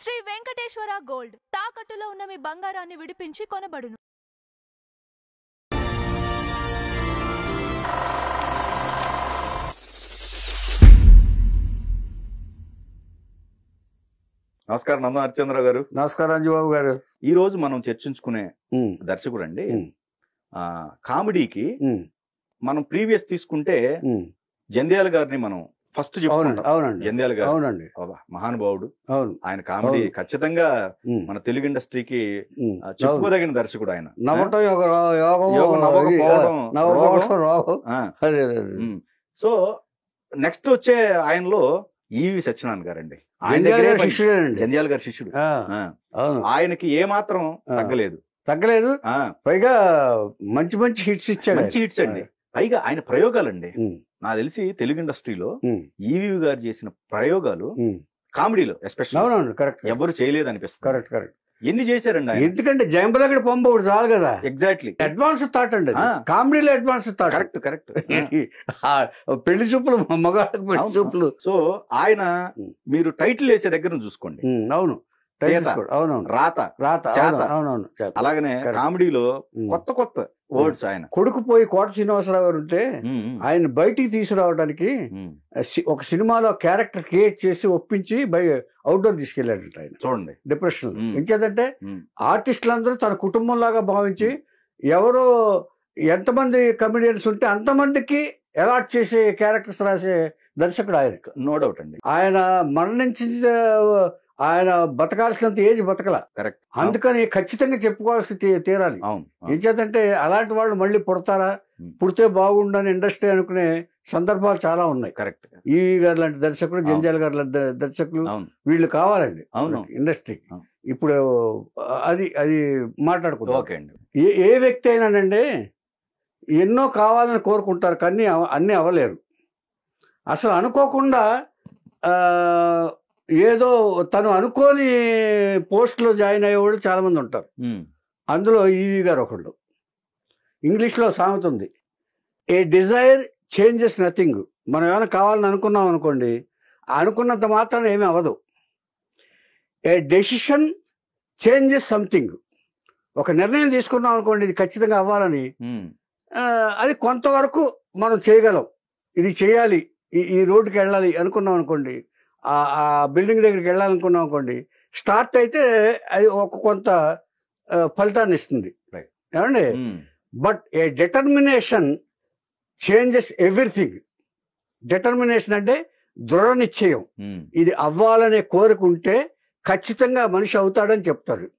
Shri Venkateswara gold తాకట్టులో ఉన్న మీ బంగారాన్ని విడిపించి కొనబడును. నమస్కారం నందం హరిచంద్ర గారు. నమస్కారం అంజుబాబు గారు. ఈ రోజు మనం చర్చించుకునే దర్శకుడు అండి కామెడీకి మనం ప్రీవియస్ తీసుకుంటే జంధ్యాల గారిని మనం ఫస్ట్ చెప్పుకుంటాం. అవునండి, జంధ్యాల గారు అవునండి, మహానుభావుడు. అవును, ఆయన కామెడీ ఖచ్చితంగా మన తెలుగు ఇండస్ట్రీకి చెప్పుకోదగిన దర్శకుడు. ఆయన సో నెక్స్ట్ వచ్చే ఆయనలో ఈవి సత్యనారాయణ గారండి. ఆయన దగ్గర జంధ్యాల గారి శిష్యుడు. ఆయనకి ఏ మాత్రం తగ్గలేదు. పైగా మంచి మంచి హిట్స్ ఇచ్చాడు. మంచి హిట్స్ అండి. పైగా ఆయన ప్రయోగాలండి నాకు తెలిసి తెలుగు ఇండస్ట్రీలో ఈవి గారు చేసిన ప్రయోగాలు కామెడీలో ఎస్పెషల్ ఎవరు చేయలేదు అనిపిస్తుంది. Correct correct. ఎన్ని చేశారండి ఆయన. ఎందుకంటే జంబలగడ పంప ఒకటి చాలు కదా. ఎగ్జాక్ట్లీ అడ్వాన్స్ థాట్ అండి. కామెడీలో అడ్వాన్స్ థాట్. Correct correct. పెళ్లి చూపులు మగాళ్ళకి పెళ్లి చూపులు. సో ఆయన మీరు టైటిల్ వేసే దగ్గర చూసుకోండి. అవును, అవునవును, రాత అవునవును. అలాగనే కామెడీలో కొత్త కొత్త వర్డ్స్. ఆయన కొడుకు పోయి కోట శ్రీనివాసరావు గారు ఉంటే ఆయన బయటికి తీసుకురావడానికి ఒక సినిమాలో క్యారెక్టర్ క్రియేట్ చేసి ఒప్పించి అవుట్డోర్ తీసుకెళ్లాడంట ఆయన. చూడండి డిప్రెషన్. ఎంచేదంటే ఆర్టిస్టులందరూ తన కుటుంబం లాగా భావించి ఎవరో ఎంతమంది కమెడియన్స్ ఉంటే అంతమందికి అలాట్ చేసే క్యారెక్టర్స్ రాసే దర్శకుడు ఆయన. నో డౌట్ అండి. ఆయన మరణించిన ఆయన బతకాల్సినంత ఏజ్ బతకల. కరెక్ట్. అందుకని ఖచ్చితంగా చెప్పుకోవాల్సి తీరాలి. ఏం చేద్దంటే అలాంటి వాళ్ళు మళ్ళీ పుడతారా, పుడితే బాగుండని ఇండస్ట్రీ అనుకునే సందర్భాలు చాలా ఉన్నాయి. కరెక్ట్. ఈవి గారు లాంటి దర్శకులు, జంధ్యాల గారు లాంటి దర్శకులు వీళ్ళు కావాలండి ఇండస్ట్రీకి. ఇప్పుడు అది మాట్లాడుకుంటాం. ఏ వ్యక్తి అయినానండి ఎన్నో కావాలని కోరుకుంటారు కానీ అన్నీ అవ్వలేరు. అసలు అనుకోకుండా ఏదో తను అనుకోని పోస్ట్లో జాయిన్ అయ్యేవాళ్ళు చాలా మంది ఉంటారు. అందులో ఈవి గారు ఒకళ్ళు. ఇంగ్లీష్లో సామెత ఉంది, ఏ డిజైర్ చేంజెస్ నథింగ్. మనం ఏమైనా కావాలని అనుకున్నాం అనుకోండి, అనుకున్నంత మాత్రాన ఏమీ అవ్వదు. ఏ డెసిషన్ చేంజెస్ సంథింగ్. ఒక నిర్ణయం తీసుకున్నాం అనుకోండి, ఇది ఖచ్చితంగా అవ్వాలని, అది కొంతవరకు మనం చేయగలం. ఇది చేయాలి, ఈ రోడ్డుకి వెళ్ళాలి అనుకున్నాం అనుకోండి, ఆ బిల్డింగ్ దగ్గరికి వెళ్ళాలనుకున్నాం అనుకోండి, స్టార్ట్ అయితే అది ఒక కొంత ఫలితాన్ని ఇస్తుంది. ఏమండి? But a determination changes everything. Determination అంటే దృఢ నిశ్చయం. ఇది అవ్వాలనే కోరుకుంటే ఖచ్చితంగా మనిషి అవుతాడని చెప్తారు.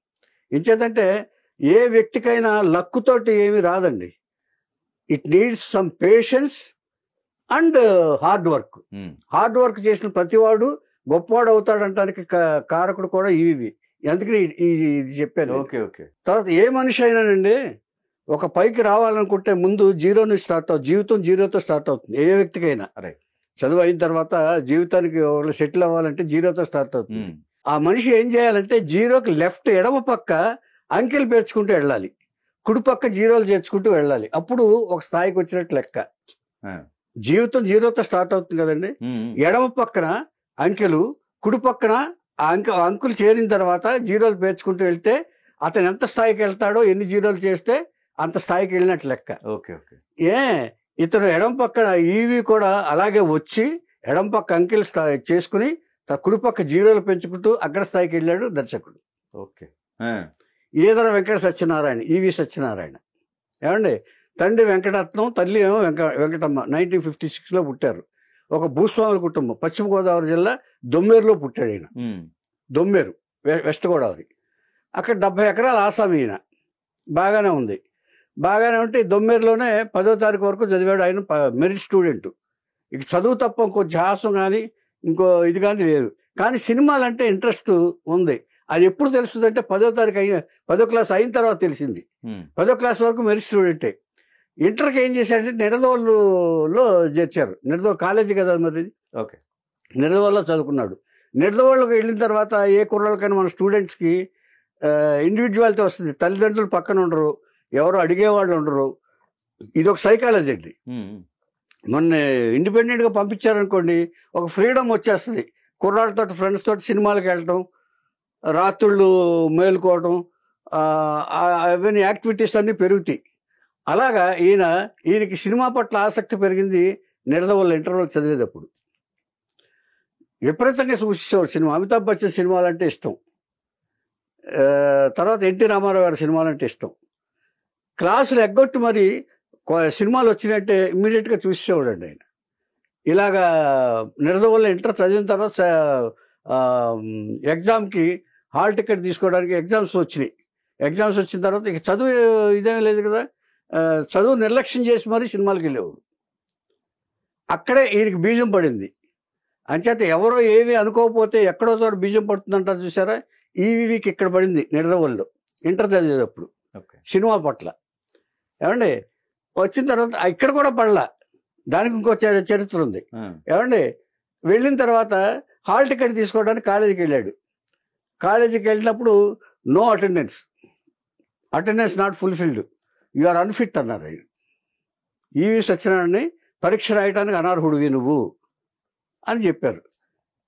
ఇంచేతంటే ఏ వ్యక్తికైనా లక్కుతోటి ఏమీ రాదండి. It needs some patience and hard work. Hard work చేసిన ప్రతివాడు గొప్పవాడు అవుతాడంటానికి కారకుడు కూడా ఇవి. అందుకని ఇది చెప్పాను. తర్వాత ఏ మనిషి అయినానండి ఒక పైకి రావాలనుకుంటే ముందు జీరో నుంచి స్టార్ట్ అవుతుంది. జీవితం జీరోతో స్టార్ట్ అవుతుంది ఏ వ్యక్తికైనా. చదువు అయిన తర్వాత జీవితానికి సెటిల్ అవ్వాలంటే జీరోతో స్టార్ట్ అవుతుంది. ఆ మనిషి ఏం చేయాలంటే జీరోకి లెఫ్ట్ ఎడమ పక్క అంకెలు పేర్చుకుంటూ వెళ్ళాలి, కుడి పక్క జీరోలు చేర్చుకుంటూ వెళ్ళాలి. అప్పుడు ఒక స్థాయికి వచ్చినట్టు లెక్క. జీవితం జీరోతో స్టార్ట్ అవుతుంది కదండి. ఎడమ పక్కన అంకెలు, కుడి పక్కన అంకులు చేరిన తర్వాత జీరోలు పేర్చుకుంటూ వెళ్తే అతను ఎంత స్థాయికి వెళ్తాడో, ఎన్ని జీరోలు చేస్తే అంత స్థాయికి వెళ్ళినట్టు లెక్క. ఇతను ఎడమ పక్కన ఈవి కూడా అలాగే వచ్చి ఎడమ పక్క అంకెలు చేసుకుని కుడి పక్క జీరోలు పెంచుకుంటూ అగ్రస్థాయికి వెళ్ళాడు దర్శకుడు. ఈదర వెంకట సత్యనారాయణ, ఈవి సత్యనారాయణ. ఏమండి? తండ్రి వెంకటరత్నం, తల్లి ఏమో వెంకటమ్మ. 1956లో పుట్టారు. ఒక భూస్వాముల కుటుంబం. పశ్చిమ గోదావరి జిల్లా దొమ్మేరులో పుట్టాడు ఈయన. దొమ్మేరు, వెస్ట్ గోదావరి. అక్కడ 70 ఎకరాల ఆసామి ఈయన. బాగానే ఉంది. బాగానే ఉంటే దొమ్మేరులోనే 10వ తారీఖు వరకు చదివాడు. ఆయన మెరిట్ స్టూడెంట్. ఇక చదువు తప్ప ఇంకో ధ్యాసం కానీ ఇంకో ఇది కానీ లేదు. కానీ సినిమాలంటే ఇంట్రెస్ట్ ఉంది. అది ఎప్పుడు తెలుస్తుందంటే 10వ తారీఖు 10వ క్లాస్ అయిన తర్వాత తెలిసింది. 10వ క్లాస్ వరకు మెరిట్ స్టూడెంటే. ఇంటర్కి ఏం చేశాడంటే నిడదవోలులో చేర్చారు. నిడదవోలు కాలేజీ కదా మరి. నిడదవోలులో చదువుకున్నాడు. నిడదవోలుకి వెళ్ళిన తర్వాత ఏ కుర్రాళ్ళకైనా మన స్టూడెంట్స్కి ఇండివిజువాలిటీ వస్తుంది. తల్లిదండ్రులు పక్కన ఉండరు, ఎవరు అడిగేవాళ్ళు ఉండరు. ఇది ఒక సైకాలజీ అండి. మొన్న ఇండిపెండెంట్గా పంపించారనుకోండి, ఒక ఫ్రీడమ్ వచ్చేస్తుంది. కుర్రాళ్ళతో ఫ్రెండ్స్ తోటి సినిమాలకు వెళ్ళటం, రాత్రుళ్ళు మేలుకోవటం, అవన్నీ యాక్టివిటీస్ అన్నీ పెరుగుతాయి. అలాగా ఈయనకి సినిమా పట్ల ఆసక్తి పెరిగింది నిడదవోలు ఇంటర్వెల్ చదివేటప్పుడు. విపరీతంగా చూసేవాడు సినిమా. అమితాబ్ బచ్చన్ సినిమాలంటే ఇష్టం, తర్వాత ఎన్టీ రామారావు గారి సినిమాలంటే ఇష్టం. క్లాసులు ఎగ్గొట్టి మరి సినిమాలు వచ్చినట్టే ఇమ్మీడియట్గా చూసేవాడు అండి ఆయన. ఇలాగా నిడదవోలు ఇంటర్ చదివిన తర్వాత ఎగ్జామ్కి హాల్ టికెట్ తీసుకోవడానికి ఎగ్జామ్స్ వచ్చినాయి. ఎగ్జామ్స్ వచ్చిన తర్వాత ఇక చదువు ఇదేం లేదు కదా, చదువు నిర్లక్ష్యం చేసి మరీ సినిమాలకు వెళ్ళేవాడు. అక్కడే ఈయనకి బీజం పడింది. అంచేత ఎవరో ఏమీ అనుకోకపోతే ఎక్కడో చోట బీజం పడుతుందంటారు చూసారా, ఈవీకి ఇక్కడ పడింది నిడదవోలులో ఇంటర్ చదివేటప్పుడు సినిమా పట్ల. ఏమండి వచ్చిన తర్వాత ఇక్కడ కూడా పడలా, దానికి ఇంకో చరిత్ర ఉంది. ఏమండి వెళ్ళిన తర్వాత హాల్ టికెట్ తీసుకోవడానికి కాలేజీకి వెళ్ళాడు. కాలేజీకి వెళ్ళినప్పుడు no attendance not fulfilled, you are unfit అన్నారు ఆయన. ఈవి సత్యనారాయణని పరీక్ష రాయడానికి అనర్హుడివి నువ్వు అని చెప్పారు.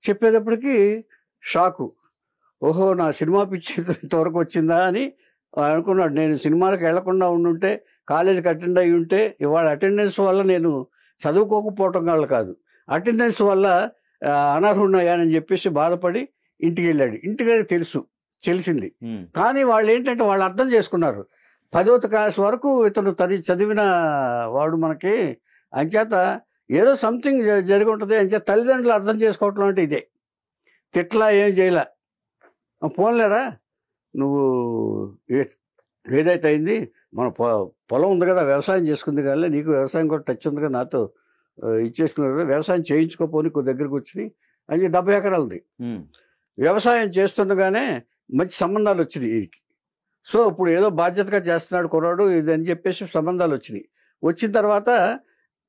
చెప్పేటప్పటికి షాకు, ఓహో నా సినిమా పిచ్చి ఇంతవరకు వచ్చిందా అని అనుకున్నాడు. నేను సినిమాలకు వెళ్లకుండా ఉండుంటే, కాలేజీకి అటెండ్ అయ్యి ఉంటే ఇవాళ అటెండెన్స్ వల్ల నేను చదువుకోకపోవటం వల్ల కాదు, అటెండెన్స్ వల్ల అనర్హుడినయ్యానని చెప్పేసి బాధపడి ఇంటికి వెళ్ళాడు. ఇంటికి తెలిసింది. కానీ వాళ్ళు ఏంటంటే వాళ్ళు అర్థం చేసుకున్నారు, 10వ క్లాస్ వరకు ఇతను చదివిన వాడు మనకి, అంచేత ఏదో సంథింగ్ జరిగి ఉంటుంది. అంచేత తల్లిదండ్రులు అర్థం చేసుకోవటం అంటే ఇదే, తిట్లా ఏం చేయలే, పోన్లేరా నువ్వు ఏదైతే అయింది, మన పొలం ఉంది కదా, వ్యవసాయం చేసుకుంది కానీ నీకు వ్యవసాయం కూడా టచ్ ఉంది కదా, నాతో ఇచ్చేస్తున్నారు కదా, వ్యవసాయం చేయించుకోపోని కొద్ది దగ్గరకు వచ్చి అని 70 ఎకరాలది వ్యవసాయం చేస్తుండగానే మంచి సంబంధాలు వచ్చినాయి వీరికి. సో ఇప్పుడు ఏదో బాధ్యతగా చేస్తున్నాడు కుర్రాడు ఇది అని చెప్పేసి సంబంధాలు వచ్చినాయి. వచ్చిన తర్వాత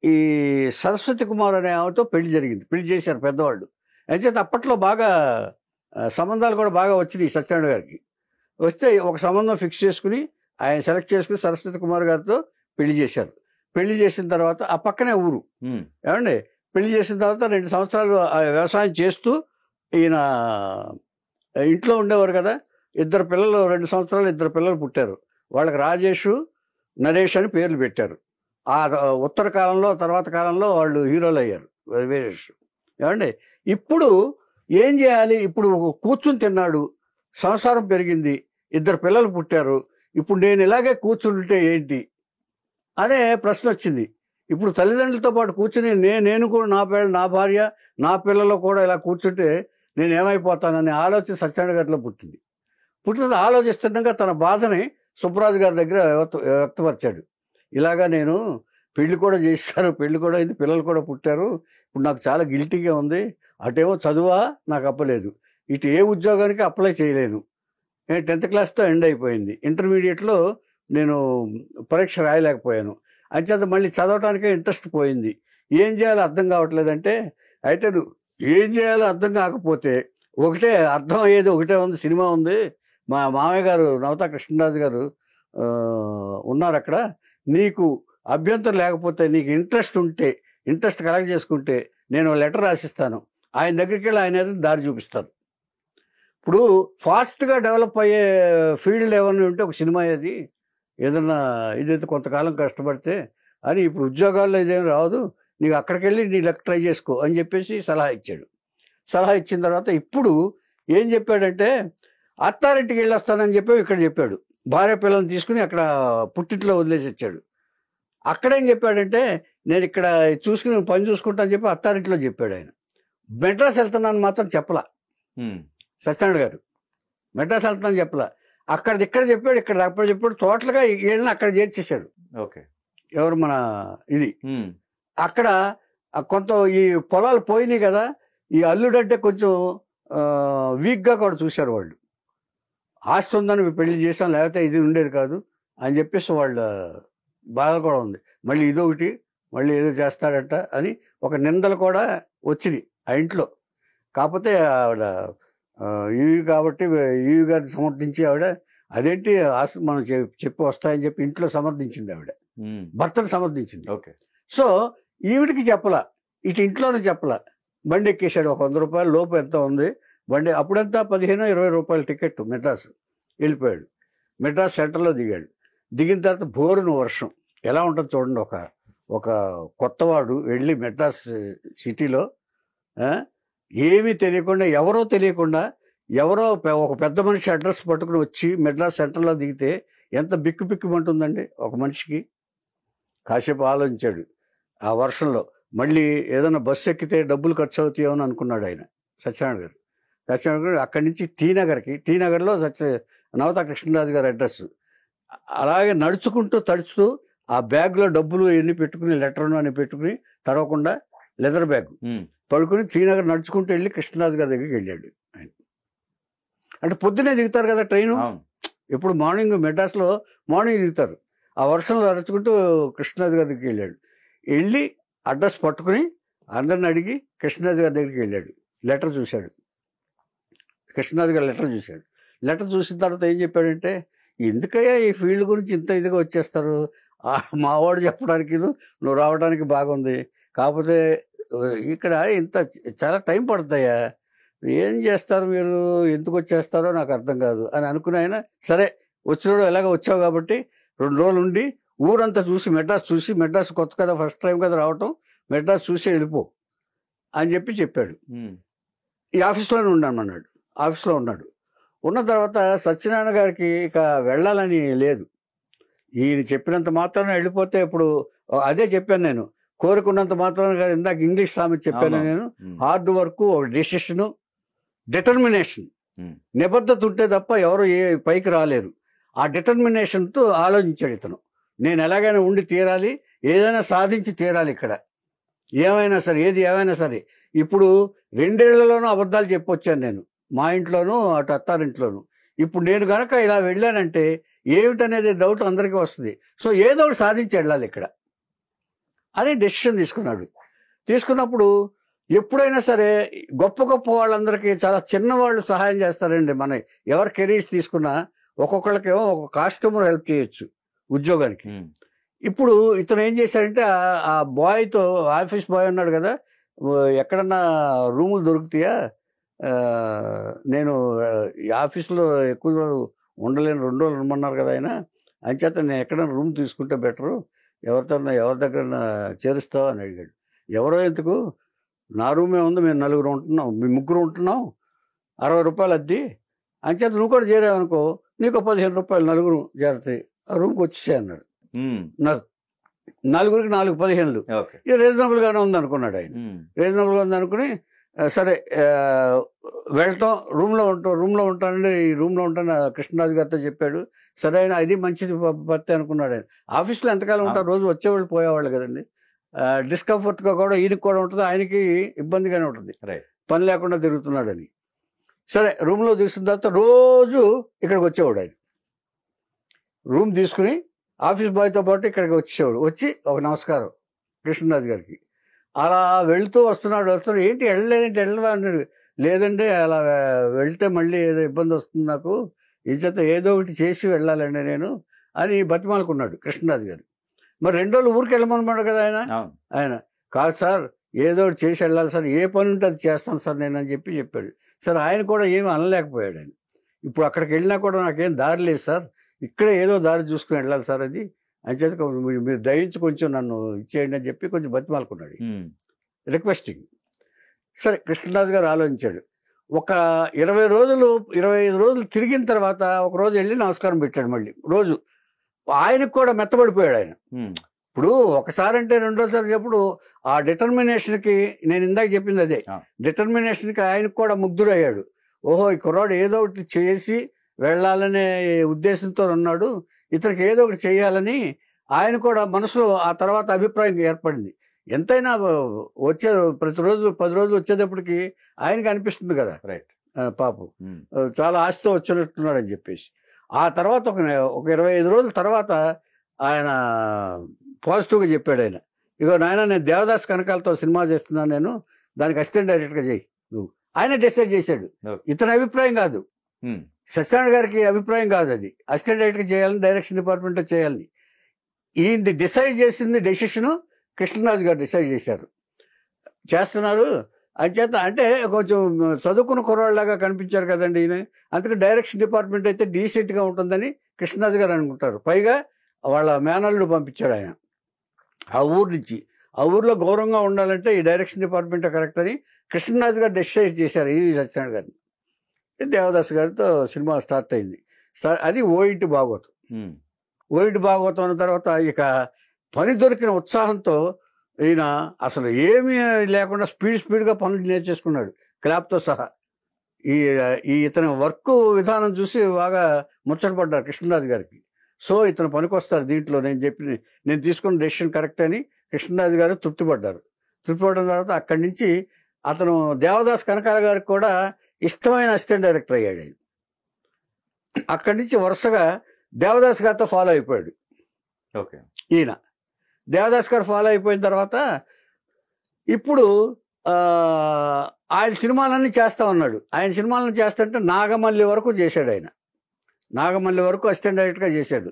ఈ సరస్వతి కుమార్ అనే ఆమెతో పెళ్లి చేశారు పెద్దవాళ్ళు. అయితే అప్పట్లో బాగా సంబంధాలు కూడా బాగా వచ్చినాయి సత్యనారాయణ గారికి. వస్తే ఒక సంబంధం ఫిక్స్ చేసుకుని ఆయన సెలెక్ట్ చేసుకుని సరస్వతి కుమార్ గారితో పెళ్లి చేశారు. పెళ్లి చేసిన తర్వాత ఆ పక్కనే ఊరు. ఏమండి పెళ్లి చేసిన తర్వాత 2 సంవత్సరాలు వ్యవసాయం చేస్తూ ఈయన ఇంట్లో ఉండేవారు కదా. 2 పిల్లలు, 2 సంవత్సరాలు 2 పిల్లలు పుట్టారు. వాళ్ళకి రాజేష్, నరేష్ అని పేర్లు పెట్టారు. ఆ ఉత్తర కాలంలో తర్వాత కాలంలో వాళ్ళు హీరోలు అయ్యారు వేరేష్. ఏమండి ఇప్పుడు ఏం చేయాలి, ఇప్పుడు కూర్చుని తిన్నాడు, సంసారం పెరిగింది, 2 పిల్లలు పుట్టారు, ఇప్పుడు నేను ఇలాగే కూర్చుంటే ఏంటి అనే ప్రశ్న వచ్చింది. ఇప్పుడు తల్లిదండ్రులతో పాటు కూర్చుని నేను కూడా నా భార్య నా పిల్లలు కూడా ఇలా కూర్చుంటే నేను ఏమైపోతాననే ఆలోచన సత్యనారాయణ గారిలో పుట్టింది. ఆలోచిస్తుండగా తన బాధని సుబ్బరాజు గారి దగ్గర వ్యక్తపరిచాడు. ఇలాగా నేను పెళ్లి కూడా చేశారు, పెళ్లి కూడా అయింది, పిల్లలు కూడా పుట్టారు, ఇప్పుడు నాకు చాలా గిల్టీగా ఉంది. అటేమో చదువా నాకు అప్పలేదు, ఇటు ఏ ఉద్యోగానికి అప్లై చేయలేను, 10th క్లాస్తో ఎండ్ అయిపోయింది, ఇంటర్మీడియట్లో నేను పరీక్ష రాయలేకపోయాను, అంచేత మళ్ళీ చదవటానికే ఇంట్రెస్ట్ పోయింది, ఏం చేయాలో అర్థం కావట్లేదంటే, అయితే నువ్వు ఏం చేయాలో అర్థం కాకపోతే ఒకటే అర్థం అయ్యేది ఒకటే ఉంది, సినిమా ఉంది, మా మామయ్య గారు నవతా కృష్ణరాజు గారు ఉన్నారు అక్కడ, నీకు అభ్యంతరం లేకపోతే నీకు ఇంట్రెస్ట్ కలెక్ట్ చేసుకుంటే నేను లెటర్ రాసిస్తాను, ఆయన దగ్గరికి వెళ్ళి ఆయన దారి చూపిస్తాను. ఇప్పుడు ఫాస్ట్గా డెవలప్ అయ్యే ఫీల్డ్ ఏమైనా ఉంటే ఒక సినిమా ఏదన్నా ఇదైతే కొంతకాలం కష్టపడితే అని, ఇప్పుడు ఉద్యోగాల్లో ఇదేం రాదు, నీకు అక్కడికి వెళ్ళి నీ లెక్క ట్రై చేసుకో అని చెప్పేసి సలహా ఇచ్చాడు. సలహా ఇచ్చిన తర్వాత ఇప్పుడు ఏం చెప్పాడంటే, అత్తారింటికి వెళ్ళొస్తానని చెప్పి ఇక్కడ చెప్పాడు, భార్య పిల్లల్ని తీసుకుని అక్కడ పుట్టింట్లో వదిలేసి వచ్చాడు. అక్కడేం చెప్పాడంటే, నేను ఇక్కడ చూసుకుని పని చూసుకుంటా అని చెప్పి అత్తారింట్లో చెప్పాడు ఆయన. మెడ్రాస్ వెళ్తున్నాను మాత్రం చెప్పలా సత్యనారాయణ గారు, మెడ్రాస్ వెళ్తున్నాను చెప్పలా, అక్కడిది ఇక్కడ చెప్పాడు, ఇక్కడ అప్పుడు చెప్పాడు, టోటల్గా వీళ్ళని అక్కడ చేర్చేశాడు. ఓకే, ఎవరు మన ఇది అక్కడ కొంత ఈ పొలాలు పోయినాయి కదా, ఈ అల్లుడంటే కొంచెం వీక్గా కూడా చూశారు వాళ్ళు, ఆస్తి ఉందని పెళ్లి చేసాం లేకపోతే ఇది ఉండేది కాదు అని చెప్పేసి వాళ్ళ బాధ కూడా ఉంది. మళ్ళీ ఇదొకటి మళ్ళీ ఏదో చేస్తాడట అని ఒక నిందలు కూడా వచ్చినాయి ఆ ఇంట్లో. కాకపోతే ఆవిడ ఈవి కాబట్టి ఈవి గారిని సమర్థించి ఆవిడ అదేంటి ఆస్తి మనం చెప్పి వస్తాయని చెప్పి ఇంట్లో సమర్థించింది, ఆవిడ భర్తను సమర్థించింది. ఓకే, సో ఈవిడికి చెప్పలా, ఇటు ఇంట్లోనే చెప్పలా, బండి ఎక్కేశాడు, ఒక 100 రూపాయల లోపు ఎంత ఉంది బండి అప్పుడంతా 15-20 రూపాయల టికెట్ మెడ్రాస్. వెళ్ళిపోయాడు. మెడ్రాస్ సెంటర్లో దిగాడు. దిగిన తర్వాత బోరున వర్షం. ఎలా ఉంటుంది చూడండి, ఒక కొత్తవాడు వెళ్ళి మెడ్రాస్ సిటీలో ఏమీ తెలియకుండా, ఎవరో ఒక పెద్ద మనిషి అడ్రస్ పట్టుకుని వచ్చి మెడ్రాస్ సెంటర్లో దిగితే ఎంత బిక్కుమంటుందండి ఒక మనిషికి. కాసేపు ఆలోచించాడు. ఆ వర్షంలో మళ్ళీ ఏదైనా బస్సు ఎక్కితే డబ్బులు ఖర్చు అవుతాయో అని అనుకున్నాడు ఆయన, సత్యనారాయణ గారు. సత్యనారాయణ గారు అక్కడి నుంచి టీ నగర్లో నవతా కృష్ణరాజు గారి అడ్రస్. అలాగే నడుచుకుంటూ తడుచుతూ ఆ బ్యాగ్లో డబ్బులు ఎన్ని పెట్టుకుని, లెటర్ అని పెట్టుకుని, తడవకుండా లెదర్ బ్యాగ్ పడుకుని శ్రీనగర్ నడుచుకుంటూ వెళ్ళి కృష్ణరాజు గారి దగ్గరికి వెళ్ళాడు ఆయన. అంటే పొద్దునే దిగుతారు కదా ట్రైను. ఇప్పుడు మార్నింగ్ మెడ్రాస్లో మార్నింగ్ దిగుతారు. ఆ వర్షంలో నడుచుకుంటూ కృష్ణరాజు గారి దగ్గరికి వెళ్ళాడు. వెళ్ళి అడ్రస్ పట్టుకుని అందరిని అడిగి కృష్ణరాజు గారి దగ్గరికి వెళ్ళాడు. లెటర్ చూశాడు. కృష్ణరాజు గారు లెటర్ చూశాడు. లెటర్ చూసిన తర్వాత ఏం చెప్పాడంటే, ఎందుకయ్యా ఈ ఫీల్డ్ గురించి ఇంత ఇదిగా వచ్చేస్తారు, మావాడు చెప్పడానికి నువ్వు రావడానికి బాగుంది, కాకపోతే ఇక్కడ ఇంత చాలా టైం పడుతుందయ్యా, ఏం చేస్తారు మీరు, ఎందుకు వచ్చేస్తారో నాకు అర్థం కాదు అని అనుకుని ఆయన, సరే వచ్చినాడు ఎలాగ వచ్చావు కాబట్టి 2 రోజులు ఉండి ఊరంతా చూసి మెడ్రాస్ కొత్త కదా, ఫస్ట్ టైం కదా రావటం, మెడ్రాస్ చూసి వెళ్ళిపో అని చెప్పాడు. ఈ ఆఫీస్లోనే ఉన్నామన్నాడు. ఆఫీస్లో ఉన్నాడు. ఉన్న తర్వాత సత్యనారాయణ గారికి ఇక వెళ్ళాలని లేదు. ఈయన చెప్పినంత మాత్రాన వెళ్ళిపోతే, ఇప్పుడు అదే చెప్పాను నేను, కోరుకున్నంత మాత్రాన కాదు, ఇందాక ఇంగ్లీష్ సామెత చెప్పాను నేను, హార్డ్ వర్క్, ఒక డెసిషను, డిటర్మినేషన్, నిబద్ధత ఉంటే తప్ప ఎవరు పైకి రాలేరు. ఆ డిటర్మినేషన్తో ఆలోచించాడు ఇతను. నేను ఎలాగైనా ఉండి తీరాలి, ఏదైనా సాధించి తీరాలి ఇక్కడ, ఏమైనా సరే. ఇప్పుడు 2 ఏళ్లలోనూ అబద్ధాలు చెప్పొచ్చాను నేను, మా ఇంట్లోనూ అటు అత్తారింట్లోనూ. ఇప్పుడు నేను కనుక ఇలా వెళ్ళానంటే ఏమిటనేది డౌట్ అందరికీ వస్తుంది. సో ఏదో ఒకటి సాధించి వెళ్ళాలి ఇక్కడ అని డెసిషన్ తీసుకున్నప్పుడు ఎప్పుడైనా సరే గొప్ప వాళ్ళందరికీ చాలా చిన్నవాళ్ళు సహాయం చేస్తారండి. మన ఎవరి కెరీర్స్ తీసుకున్నా ఒక్కొక్కళ్ళకేమో ఒక కాస్ట్యూమర్ హెల్ప్ చేయొచ్చు ఉద్యోగానికి. ఇప్పుడు ఇతను ఏం చేశాడంటే, ఆ బాయ్తో, ఆఫీస్ బాయ్ ఉన్నాడు కదా, ఎక్కడన్నా రూములు దొరుకుతాయా, నేను ఈ ఆఫీస్లో ఎక్కువ రోజులు ఉండలేను, 2 రోజులు ఉండమన్నారు కదా ఆయన, అంచేత నేను ఎక్కడైనా రూమ్ తీసుకుంటే బెటరు, ఎవరి దగ్గర చేరుస్తావు అని అడిగాడు. ఎవరో ఎందుకు, నా రూమే ఉంది, మేము 4 ఉంటున్నాం, మేము 3 ఉంటున్నాం, 60 రూపాయలు అద్దె, అంచేత నువ్వు కూడా చేరావనుకో నీకు 15 రూపాయలు 4 చేరుతాయి, ఆ రూమ్కి వచ్చేసే అన్నాడు. 4కి 4 15, ఇది రీజనబుల్గానే ఉంది అనుకున్నాడు ఆయన. రీజనబుల్గా ఉంది అనుకుని సరే వెళ్ళటం, రూమ్లో ఉంటానండి, ఈ రూమ్లో ఉంటాను కృష్ణరాజు గారితో చెప్పాడు. సరే ఆయన అది మంచిది పత్తి అనుకున్నాడు ఆయన. ఆఫీస్లో ఎంతకాలం ఉంటారు, రోజు వచ్చేవాళ్ళు పోయేవాళ్ళు కదండి, డిస్కంఫర్ట్గా కూడా ఈయనకి కూడా ఉంటుంది, ఆయనకి ఇబ్బందిగానే ఉంటుంది, పని లేకుండా తిరుగుతున్నాడని. సరే రూమ్లో తీసుకున్న తర్వాత రోజు ఇక్కడికి వచ్చేవాడు ఆయన. రూమ్ తీసుకుని ఆఫీస్ బాయ్తో పాటు ఇక్కడికి వచ్చి ఒక నమస్కారం కృష్ణరాజు గారికి. అలా వస్తున్నాడు. ఏంటి వెళ్ళవా అన్నాడు. లేదండి అలా వెళ్తే మళ్ళీ ఏదో ఇబ్బంది వస్తుంది నాకు, ఈ చేత ఏదో ఒకటి చేసి వెళ్ళాలండి నేను అని బతిమాలుకున్నాడు కృష్ణరాజు గారు. మరి 2 రోజులు ఊరికి వెళ్ళమన్నాడు కదా ఆయన కాదు సార్, ఏదో ఒకటి చేసి వెళ్ళాలి సార్, ఏ పని ఉంటే అది చేస్తాను సార్ నేను అని చెప్పాడు. సార్ ఆయన కూడా ఏమీ అనలేకపోయాడు ఆయన. ఇప్పుడు అక్కడికి వెళ్ళినా కూడా నాకేం దారి లేదు సార్, ఇక్కడే ఏదో దారి చూసుకుని వెళ్ళాలి సార్ అది, అని చేత మీరు దయించి కొంచెం నన్ను ఇచ్చేయండి అని చెప్పి కొంచెం బతిమాలుకున్నాడు, రిక్వెస్టింగ్. సరే కృష్ణరాజు గారు ఆలోచించాడు. ఒక 25 రోజులు తిరిగిన తర్వాత ఒక రోజు వెళ్ళి నమస్కారం పెట్టాడు. మళ్ళీ రోజు ఆయనకు కూడా మెత్తబడిపోయాడు ఆయన. ఇప్పుడు ఒకసారి అంటే రెండోసారి చెప్పుడు ఆ డిటర్మినేషన్కి, నేను ఇందాక చెప్పింది అదే, డిటర్మినేషన్కి ఆయనకు కూడా ముగ్ధుడయ్యాడు. ఓహో ఈ కుర్రాడు ఏదో ఒకటి చేసి వెళ్ళాలనే ఉద్దేశంతో ఉన్నాడు, ఇతనికి ఏదో ఒకటి చేయాలని ఆయన కూడా మనసులో ఆ తర్వాత అభిప్రాయం ఏర్పడింది. ఎంతైనా ప్రతిరోజు 10 రోజులు వచ్చేటప్పటికి ఆయనకి అనిపిస్తుంది కదా, పాపం చాలా ఆశతో వచ్చినట్టున్నాడు అని చెప్పేసి. ఆ తర్వాత ఒక 25 రోజుల తర్వాత ఆయన పాజిటివ్గా చెప్పాడు ఆయన, ఇగో నాయన నేను దేవదాస్ కనకాలతో సినిమా చేస్తున్నాను, నేను దానికి అసిస్టెంట్ డైరెక్టర్గా చేయి నువ్వు. ఆయన డిసైడ్ చేశాడు, ఇతని అభిప్రాయం కాదు, సత్యనారాయణ గారికి అభిప్రాయం కాదు, అది అసిస్టెంట్ డైరెక్టర్ చేయాలని, డైరెక్షన్ డిపార్ట్మెంట్లో చేయాలని. ఈయన డిసైడ్ చేసింది డెసిషను కృష్ణరాజు గారు డిసైడ్ చేశారు, చేస్తున్నారు. అంచేత అంటే కొంచెం చదువుకున్న కుర్రాళ్ళలాగా కనిపించారు కదండి ఈయన. అందుకే డైరెక్షన్ డిపార్ట్మెంట్ అయితే డీసెంట్గా ఉంటుందని కృష్ణరాజు గారు అనుకుంటారు. పైగా వాళ్ళ మేనల్లుడు పంపించాడు ఆయన ఆ ఊరు నుంచి. ఆ ఊర్లో గౌరవంగా ఉండాలంటే ఈ డైరెక్షన్ డిపార్ట్మెంట్ కరెక్ట్ అని కృష్ణరాజు గారు డిసైడ్ చేశారు ఈవి సత్యనారాయణ గారిని. దేవదాస్ గారితో సినిమా స్టార్ట్ అయింది. అది ఓయింటి భాగవతం. ఓయింటి భాగవతం అన్న తర్వాత ఇక పని దొరికిన ఉత్సాహంతో ఈయన అసలు ఏమీ లేకుండా స్పీడ్గా పనులు నేర్చేసుకున్నాడు క్లాప్తో సహా. ఈ ఇతని వర్క్ విధానం చూసి బాగా ముచ్చటపడ్డారు కృష్ణరాజు గారికి. సో ఇతను పనికొస్తారు దీంట్లో, నేను తీసుకున్న డెసిషన్ కరెక్ట్ అని కృష్ణరాజు గారు తృప్తిపడ్డారు. తృప్తిపడిన తర్వాత అక్కడి నుంచి అతను దేవదాస్ కనకాల గారికి కూడా ఇష్టమైన అసిస్టెంట్ డైరెక్టర్ అయ్యాడు. అక్కడి నుంచి వరుసగా దేవదాస్ గారితో ఫాలో అయిపోయాడు. ఓకే. ఈయన దేవదాస్ గారు ఫాలో అయిపోయిన తర్వాత ఇప్పుడు ఆయన సినిమాలన్నీ చేస్తా ఉన్నాడు. ఆయన సినిమాలను చేస్తుంటే నాగమల్లి వరకు చేశాడు. ఆయన నాగమల్లి వరకు అసిస్టెంట్ డైరెక్టర్గా చేశాడు.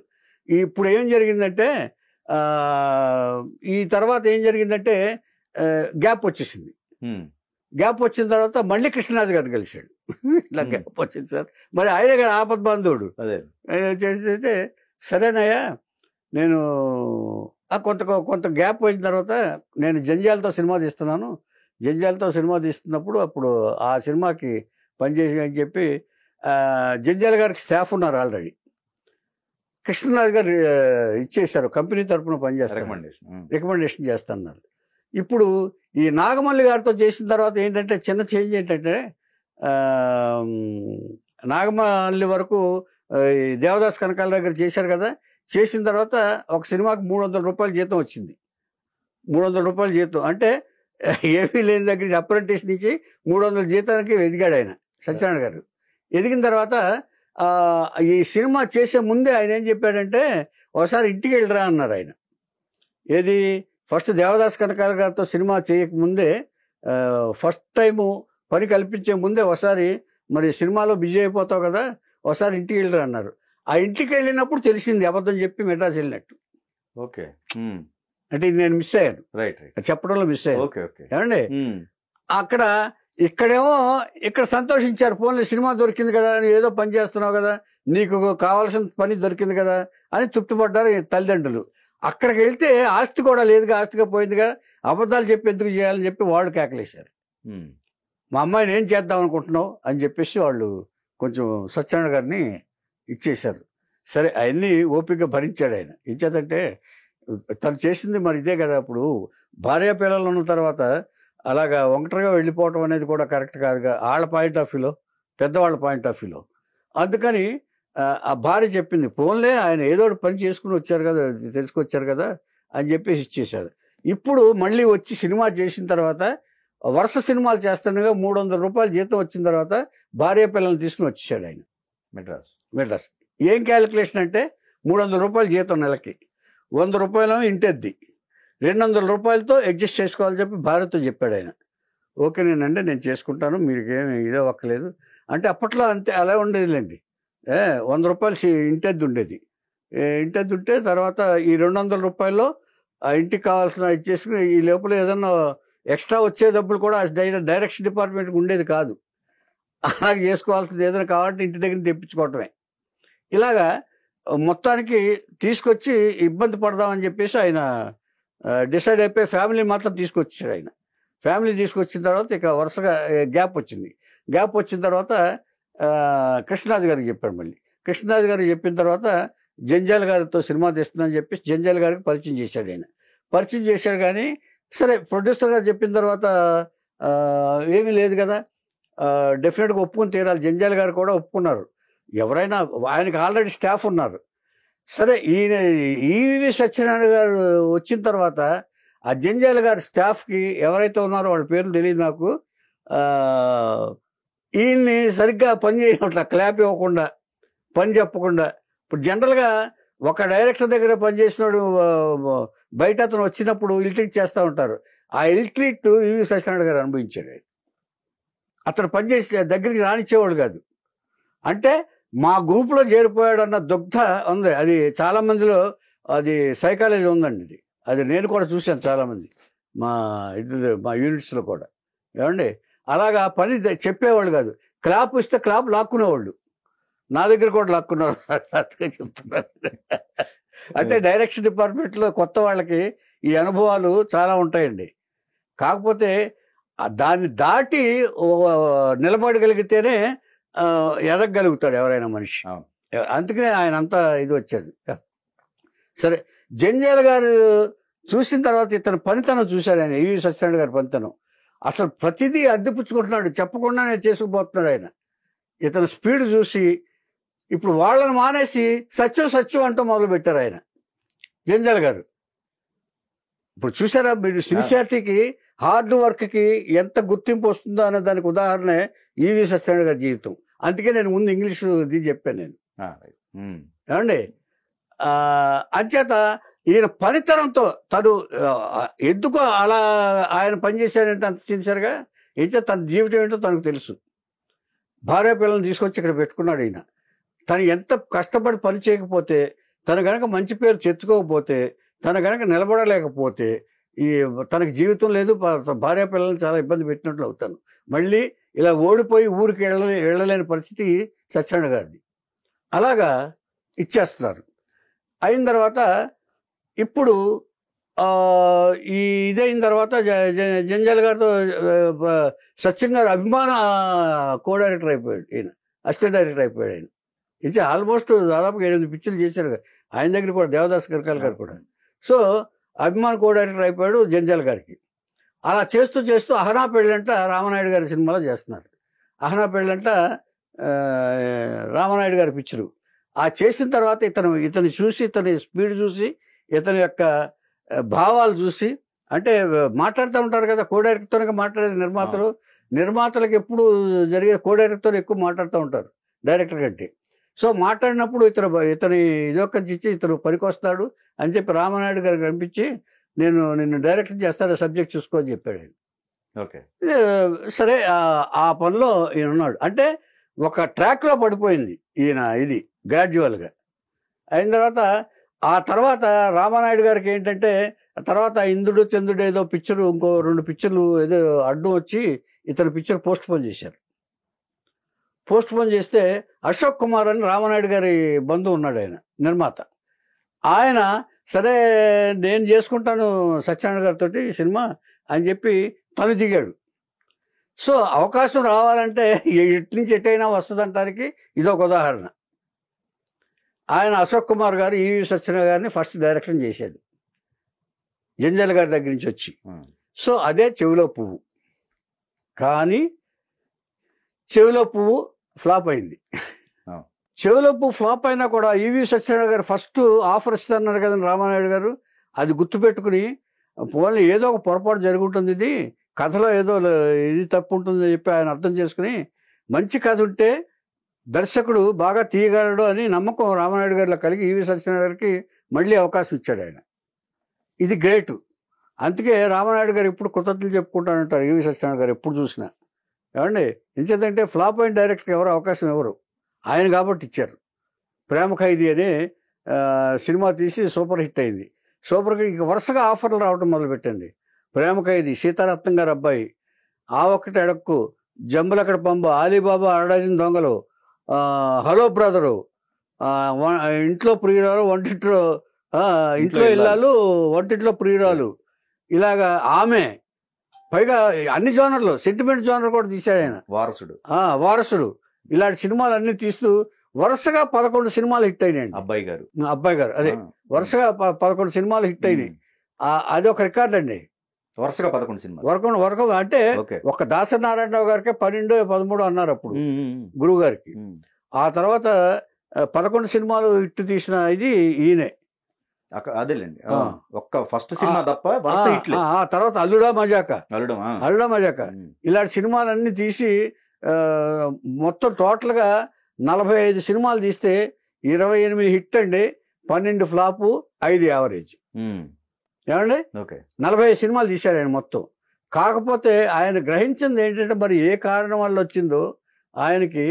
ఇప్పుడు ఏం జరిగిందంటే ఈ తర్వాత ఏం జరిగిందంటే గ్యాప్ వచ్చేసింది. గ్యాప్ వచ్చిన తర్వాత మళ్ళీ కృష్ణరాజు గారు కలిశాడు. ఇలా గ్యాప్ వచ్చింది సార్, మరి ఆయన గారు ఆపద్ బాంధవుడు చేస్తే సరేనయ్యా నేను కొంత గ్యాప్ వచ్చిన తర్వాత నేను జంజాలతో సినిమా తీస్తున్నాను, జంజాలతో సినిమా తీస్తున్నప్పుడు అప్పుడు ఆ సినిమాకి పనిచేసి అని చెప్పి జంజాల గారికి స్టాఫ్ ఉన్నారు ఆల్రెడీ. కృష్ణరాజు గారు ఇచ్చేశారు, కంపెనీ తరఫున పనిచేస్తారు, రికమెండేషన్ చేస్తున్నారు. ఇప్పుడు ఈ నాగమల్లి గారితో చేసిన తర్వాత ఏంటంటే చిన్న చేంజ్ ఏంటంటే నాగమల్లి వరకు దేవదాస్ కనకాల దగ్గర చేశారు కదా, చేసిన తర్వాత ఒక సినిమాకి 300 రూపాయల జీతం వచ్చింది. 300 రూపాయల జీతం అంటే ఏమీ లేని దగ్గర అప్రెంటిస్ నుంచి 300 జీతానికి ఎదిగాడు ఆయన సత్యనారాయణ గారు. ఎదిగిన తర్వాత ఈ సినిమా చేసే ముందే ఆయన ఏం చెప్పాడంటే ఒకసారి ఇంటికి వెళ్ళరా అన్నారు ఆయన. ఏది ఫస్ట్ దేవదాస్ కనకాల గారితో సినిమా చేయకముందే ఫస్ట్ టైము పని కల్పించే ముందే ఒకసారి మరి సినిమాలో బిజీ అయిపోతావు కదా, ఒకసారి ఇంటికి వెళ్ళరా అన్నారు. ఆ ఇంటికి వెళ్ళినప్పుడు తెలిసింది అబద్ధం చెప్పి మెడ్రాస్ వెళ్ళినట్టు. ఓకే. అంటే ఇది నేను మిస్ అయ్యాను, చెప్పడంలో మిస్ అయ్యాను. ఏమండి అక్కడ ఇక్కడేమో ఇక్కడ సంతోషించారు, పోన్లే సినిమా దొరికింది కదా, ఏదో పని చేస్తున్నావు కదా, నీకు కావాల్సిన పని దొరికింది కదా అని తృప్తిపడ్డారు తల్లిదండ్రులు. అక్కడికి వెళ్తే ఆస్తి కూడా లేదుగా, ఆస్తిగా పోయిందిగా, అబద్ధాలు చెప్పి ఎందుకు చేయాలని చెప్పి వాళ్ళు కేకలేశారు. మా అమ్మాయిని ఏం చేద్దాం అనుకుంటున్నావు అని చెప్పేసి వాళ్ళు కొంచెం సత్యనారాయణ గారిని ఇచ్చేశారు. సరే అవన్నీ ఓపికగా భరించాడు ఆయన. ఇచ్చేదంటే తను చేసింది మరి ఇదే కదా. ఇప్పుడు భార్య పిల్లలు ఉన్న తర్వాత అలాగా ఒంటరిగా వెళ్ళిపోవటం అనేది కూడా కరెక్ట్ కాదుగా, వాళ్ళ పాయింట్ ఆఫ్ వ్యూలో, పెద్దవాళ్ళ పాయింట్ ఆఫ్ వ్యూలో. అందుకని ఆ భార్య చెప్పింది, పోన్లే ఆయన ఏదో పని చేసుకుని వచ్చారు కదా, తెలుసుకొచ్చారు కదా అని చెప్పేసి ఇచ్చేశారు. ఇప్పుడు మళ్ళీ వచ్చి సినిమా చేసిన తర్వాత వరుస సినిమాలు చేస్తుండగా 300 రూపాయలు జీతం వచ్చిన తర్వాత భార్య పిల్లల్ని తీసుకుని వచ్చేసాడు ఆయన మెడ్రాస్. ఏం క్యాలిక్యులేషన్ అంటే 300 రూపాయలు జీతం నెలకి, 100 రూపాయలు ఇంటెద్ది, 200 రూపాయలతో అడ్జస్ట్ చేసుకోవాలని చెప్పి భార్యతో చెప్పాడు ఆయన. ఓకే నేనంటే నేను చేసుకుంటాను, మీకు ఏమి ఇదే ఒక్కలేదు అంటే అప్పట్లో అంతే అలా ఉండేదిలేండి. 100 రూపాయలు ఇంటెద్దు ఉండేది. ఇంటెద్దు ఉంటే తర్వాత ఈ 200 రూపాయల్లో ఆ ఇంటికి కావాల్సిన ఇచ్చేసుకుని ఈ లోపల ఏదన్నా ఎక్స్ట్రా వచ్చే డబ్బులు కూడా డైరెక్షన్ డిపార్ట్మెంట్కి ఉండేది కాదు. అలాగే చేసుకోవాల్సింది ఏదైనా కావాలంటే ఇంటి దగ్గర తెప్పించుకోవటమే. ఇలాగా మొత్తానికి తీసుకొచ్చి ఇబ్బంది పడదామని చెప్పేసి ఆయన డిసైడ్ అయిపోయి ఫ్యామిలీ మాత్రం తీసుకొచ్చాడు ఆయన. ఫ్యామిలీ తీసుకొచ్చిన తర్వాత ఇక వరుసగా గ్యాప్ వచ్చింది. గ్యాప్ వచ్చిన తర్వాత కృష్ణరాజు గారికి చెప్పాడు. మళ్ళీ కృష్ణరాజు గారికి చెప్పిన తర్వాత జంజాల గారితో సినిమా తీస్తుందని చెప్పేసి జంజాల గారికి పరిచయం చేశాడు ఆయన. పరిచయం చేశాడు కానీ సరే ప్రొడ్యూసర్ గారు చెప్పిన తర్వాత ఏమీ లేదు కదా, డెఫినెట్గా ఒప్పుకుని తీరాలి. జంజాల గారు కూడా ఒప్పుకున్నారు. ఎవరైనా ఆయనకి ఆల్రెడీ స్టాఫ్ ఉన్నారు. సరే ఈయన ఈవి సత్యనారాయణ గారు వచ్చిన తర్వాత ఆ జంజాల గారి స్టాఫ్కి ఎవరైతే ఉన్నారో వాళ్ళ పేర్లు తెలియదు నాకు, ఈయన్ని సరిగ్గా పని చేయనట్ల, క్లాప్ ఇవ్వకుండా, పని చెప్పకుండా. ఇప్పుడు జనరల్గా ఒక డైరెక్టర్ దగ్గర పనిచేసినాడు బయట అతను వచ్చినప్పుడు ఇల్ట్రీట్ చేస్తూ ఉంటారు. ఆ ఇల్ట్రీట్ ఈవి సత్యనారాయణ గారు అనుభవించాడు. అతను పనిచేసి దగ్గరికి రానిచ్చేవాడు కాదు. అంటే మా గ్రూప్లో చేరిపోయాడన్న దుగ్ధ ఉంది. అది చాలామందిలో అది సైకాలజీ ఉందండి. అది నేను కూడా చూశాను చాలామంది మా యూనిట్స్లో కూడా. ఏమండి అలాగా పని చెప్పేవాళ్ళు కాదు. క్లాప్ ఇస్తే క్లాప్ లాక్కునేవాళ్ళు. నా దగ్గర కూడా లాక్కున్నారు చెప్తున్నారు. అంటే డైరెక్షన్ డిపార్ట్మెంట్లో కొత్త వాళ్ళకి ఈ అనుభవాలు చాలా ఉంటాయండి. కాకపోతే దాన్ని దాటి నిలబడగలిగితేనే ఎదగలుగుతాడు ఎవరైనా మనిషి. అందుకనే ఆయన అంతా ఇది వచ్చాడు. సరే, జంధ్యాల గారు చూసిన తర్వాత ఇతను పనితనం చూశాడు ఆయన, ఈవి సత్యనారాయణ గారి పనితనం. అసలు ప్రతిదీ అద్దెపుచ్చుకుంటున్నాడు, చెప్పకుండానే చేసుకుపోతున్నాడు ఆయన. ఇతను స్పీడ్ చూసి ఇప్పుడు వాళ్ళని మానేసి సత్యం అంటూ మొదలు పెట్టారు ఆయన జంధ్యాల గారు. ఇప్పుడు చూసారా మీరు, సిన్సియారిటీకి హార్డ్ వర్క్కి ఎంత గుర్తింపు వస్తుందో అనే దానికి ఉదాహరణ ఈవి సత్యనారాయణ గారి జీవితం. అందుకే నేను ముందు ఇంగ్లీష్ ఇది చెప్పాను నేను. ఏమండి అంచేత ఈయన పనితనంతో తను ఎందుకు అలా ఆయన పనిచేశాడంటే అంత సిన్సియర్గా, ఏంటో తన జీవితం ఏంటో తనకు తెలుసు. భార్య పిల్లల్ని తీసుకొచ్చి ఇక్కడ పెట్టుకున్నాడు ఈయన. తను ఎంత కష్టపడి పని చేయకపోతే, తను కనుక మంచి పేరు తెచ్చుకోకపోతే, తను కనుక నిలబడలేకపోతే తనకి జీవితం లేదు, భార్య పిల్లల్ని చాలా ఇబ్బంది పెట్టినట్లు అవుతాను. మళ్ళీ ఇలా ఓడిపోయి ఊరికి వెళ్ళలేని పరిస్థితి సత్యనారాయణ గారిది. అలాగా ఇచ్చేస్తున్నారు. అయిన తర్వాత ఇప్పుడు ఇదైన తర్వాత జంధ్యాల గారితో సత్యం గారు అభిమాన కో డైరెక్టర్ అయిపోయాడు ఈయన, అసిస్టెంట్ డైరెక్టర్ అయిపోయాడు ఆయన. ఇది ఆల్మోస్ట్ దాదాపుగా 8 పిక్చర్లు చేశారు ఆయన దగ్గర కూడా, దేవదాస్ కరకాల గారు కూడా. సో అభిమాన కో డైరెక్టర్ అయిపోయాడు జంధ్యాల గారికి. అలా చేస్తూ చేస్తూ అహనా పెళ్ళంట రామనాయుడు గారి సినిమాలో చేస్తున్నారు. అహనా పెళ్ళంట రామనాయుడు గారి పిక్చరు. ఆ చేసిన తర్వాత ఇతని చూసి, ఇతని స్పీడ్ చూసి, ఇతని యొక్క భావాలు చూసి, అంటే మాట్లాడుతూ ఉంటారు కదా కో డైరెక్టర్తో మాట్లాడేది నిర్మాతలకు ఎప్పుడు జరిగే కో డైరెక్టర్తో ఎక్కువ మాట్లాడుతూ ఉంటారు డైరెక్టర్ కంటే. సో మాట్లాడినప్పుడు ఇతని ఇదొక్కటి ఇచ్చి ఇతను పనికొస్తాడు అని చెప్పి రామనాయుడు గారికి కనిపించి, నిన్ను డైరెక్ట్ చేస్తాను, సబ్జెక్ట్ చూసుకో అని చెప్పాడు ఆయన. ఓకే, సరే ఆ పనిలో ఈయన ఉన్నాడు. అంటే ఒక ట్రాక్లో పడిపోయింది ఈయన ఇది గ్రాడ్యువల్గా. అయిన తర్వాత రామానాయుడు గారికి ఏంటంటే, తర్వాత ఇంద్రుడు చంద్రుడు ఏదో పిక్చరు, ఇంకో 2 పిక్చర్లు ఏదో అడ్డం వచ్చి ఇతని పిక్చర్ పోస్ట్ పోన్ చేశారు. పోస్ట్ పోన్ చేస్తే అశోక్ కుమార్ అని రామానాయుడు గారి బంధువు ఉన్నాడు, ఆయన నిర్మాత. ఆయన సరే నేను చేసుకుంటాను సత్యనారాయణ గారితో సినిమా అని చెప్పి తను దిగాడు. సో అవకాశం రావాలంటే ఎటు నుంచి ఎటైనా వస్తుందంటానికి ఇదొక ఉదాహరణ. ఆయన అశోక్ కుమార్ గారు ఈవి సత్యనారాయణ గారిని ఫస్ట్ డైరెక్షన్ చేశాడు జంధ్యాల గారి దగ్గర నుంచి వచ్చి. సో అదే చెవిలో పువ్వు. కానీ చెవిలో పువ్వు ఫ్లాప్ అయింది. చెవిలో పువ్వు ఫ్లాప్ అయినా కూడా ఈవి సత్యనారాయణ గారు ఫస్ట్ ఆఫర్ ఇస్తున్నారు కదండి రామానాయుడు గారు. అది గుర్తుపెట్టుకుని, పోనీ ఏదో ఒక పొరపాటు జరుగుంటుంది, ఇది కథలో ఏదో ఇది తప్పు ఉంటుందని చెప్పి ఆయన అర్థం చేసుకుని, మంచి కథ ఉంటే దర్శకుడు బాగా తీయగలడు అని నమ్మకం రామానాయుడు గారిలో కలిగి ఈవి సత్యనారాయణ గారికి మళ్ళీ అవకాశం ఇచ్చాడు ఆయన. ఇది గ్రేటు. అందుకే రామానాయుడు గారు ఎప్పుడు కృతజ్ఞతలు చెప్పుకుంటానంటారు ఈవి సత్యనారాయణ గారు ఎప్పుడు చూసినా. ఏమండి ఎంచేతంటే ఫ్లాప్ అయిన డైరెక్టర్కి ఎవరు అవకాశం ఎవరు, ఆయన కాబట్టి ఇచ్చారు. ప్రేమ ఖైదీ అనే సినిమా తీసి సూపర్ హిట్ అయింది. ఇక వరుసగా ఆఫర్లు రావడం మొదలుపెట్టండి. ప్రేమ ఖైదీ, సీతారత్నం గారు అబ్బాయి, ఆ ఒక్కటి అడక్కు, జంబులకడ పంబ, ఆలీబాబా అరడజన్ దొంగలు, హలో బ్రదరు, ఇంట్లో ప్రియురాలు, ఇంట్లో ఇల్లాలు, వంటింట్లో ప్రియురాలు, ఇలాగా ఆమె, పైగా అన్ని జోనర్లు, సెంటిమెంట్ జోనర్ కూడా తీశాడు ఆయన. వారసుడు ఇలాంటి సినిమాలు అన్ని తీస్తూ వరుసగా 11 సినిమాలు హిట్ అయినాయండి. అబ్బాయి గారు అదే వరుసగా 11 సినిమాలు హిట్ అయినాయి. అది ఒక రికార్డ్ అండి. వరుసగా 11 సినిమాలు వరకు అంటే ఒక దాసరి నారాయణరావు గారికి 12, 13 అన్నారు అప్పుడు గురువు గారికి. ఆ తర్వాత 11 సినిమాలు హిట్ తీసిన ఇది ఈయనే. అదేలేండి, ఒక్క ఫస్ట్ సినిమా తప్ప ఆ తర్వాత అల్లుడా మజాక ఇలాంటి సినిమాలన్నీ తీసి మొత్తం టోటల్గా 45 సినిమాలు తీస్తే 28 హిట్ అండి, 12 ఫ్లాపు, 5 యావరేజ్. ఏమండి 45 సినిమాలు తీశాడు ఆయన మొత్తం. కాకపోతే ఆయన గ్రహించింది ఏంటంటే, మరి ఏ కారణం వల్ల వచ్చిందో ఆయనకి